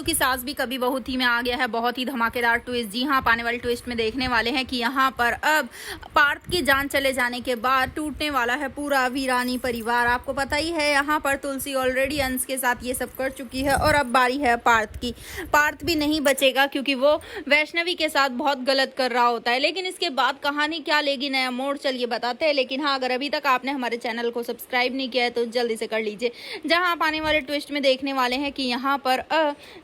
की सास भी कभी बहू थी में आ गया है बहुत ही धमाकेदार ट्विस्ट। जी हाँ, आने वाले ट्विस्ट में देखने वाले हैं कि यहाँ पर अब पार्थ की जान चले जाने के बाद टूटने वाला है पूरा वीरानी परिवार। आपको पता ही है यहाँ पर तुलसी ऑलरेडी अंश के साथ ये सब कर चुकी है और अब बारी है पार्थ की। पार्थ भी नहीं बचेगा क्योंकि वो वैष्णवी के साथ बहुत गलत कर रहा होता है। लेकिन इसके बाद कहानी क्या लेगी नया मोड़, चलिए बताते हैं। लेकिन हाँ, अगर अभी तक आपने हमारे चैनल को सब्सक्राइब नहीं किया है तो जल्दी से कर लीजिए। जहाँ आप आने वाले ट्विस्ट में देखने वाले हैं कि यहाँ पर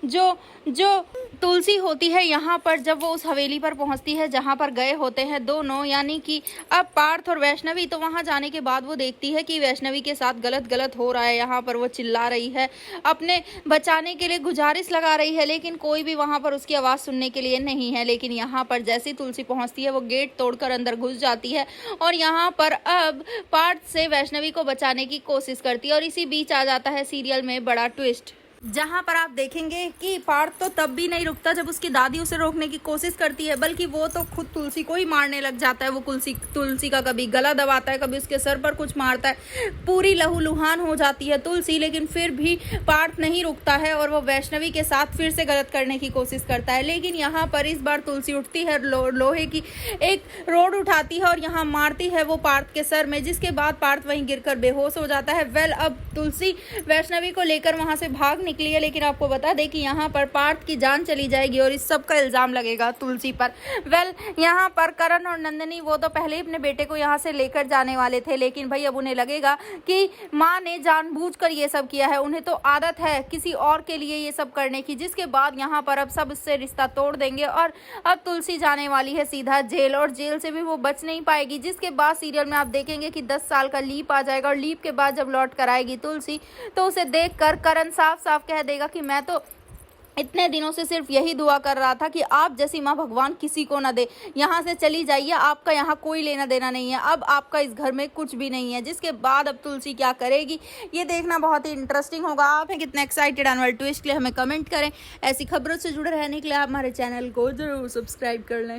जो तुलसी होती है, यहाँ पर जब वो उस हवेली पर पहुंचती है जहाँ पर गए होते हैं दोनों, यानी कि अब पार्थ और वैष्णवी, तो वहां जाने के बाद वो देखती है कि वैष्णवी के साथ गलत हो रहा है। यहाँ पर वो चिल्ला रही है, अपने बचाने के लिए गुजारिश लगा रही है, लेकिन कोई भी वहां पर उसकी आवाज़ सुनने के लिए नहीं है। लेकिन यहाँ पर जैसी तुलसी पहुंचती है वो गेट तोड़कर अंदर घुस जाती है और यहाँ पर अब पार्थ से वैष्णवी को बचाने की कोशिश करती है। और इसी बीच आ जाता है सीरियल में बड़ा ट्विस्ट, जहां पर आप देखेंगे कि पार्थ तो तब भी नहीं रुकता जब उसकी दादी उसे रोकने की कोशिश करती है, बल्कि वो तो खुद तुलसी को ही मारने लग जाता है। वो तुलसी का कभी गला दबाता है, कभी उसके सर पर कुछ मारता है। पूरी लहूलुहान हो जाती है तुलसी, लेकिन फिर भी पार्थ नहीं रुकता है और वो वैष्णवी के साथ फिर से गलत करने की कोशिश करता है। लेकिन यहाँ पर इस बार तुलसी उठती है, लोहे की एक रोड उठाती है और यहाँ मारती है वो पार्थ के सर में, जिसके बाद पार्थ वहीं गिरकर बेहोश हो जाता है। अब तुलसी वैष्णवी को लेकर वहां से भाग निकली है, लेकिन आपको बता दें कि यहाँ पर पार्थ की जान चली जाएगी और इस सब का इल्जाम लगेगा तुलसी पर। यहाँ पर करण और नंदिनी वो तो पहले ही अपने बेटे को यहाँ से लेकर जाने वाले थे, लेकिन भाई अब उन्हें लगेगा कि माँ ने जानबूझकर ये सब किया है, उन्हें तो आदत है किसी और के लिए ये सब करने की। जिसके बाद यहाँ पर अब सब इससे रिश्ता तोड़ देंगे और अब तुलसी जाने वाली है सीधा जेल, और जेल से भी वो बच नहीं पाएगी। जिसके बाद सीरियल में आप देखेंगे कि 10 साल का लीप आ जाएगा और लीप के बाद जब लौट कर आएगी तुलसी, तो उसे देखकर करण साफ साफ कह देगा कि मैं तो इतने दिनों से सिर्फ यही दुआ कर रहा था कि आप जैसी माँ भगवान किसी को ना दे, यहाँ से चली जाइए, आपका यहाँ कोई लेना देना नहीं है, अब आपका इस घर में कुछ भी नहीं है। जिसके बाद अब तुलसी क्या करेगी ये देखना बहुत ही इंटरेस्टिंग होगा। आप हैं कितने एक्साइटेड आने वाले ट्विस्ट के लिए, हमें कमेंट करें। ऐसी खबरों से जुड़े रहने के लिए आप हमारे चैनल को जरूर सब्सक्राइब कर लें।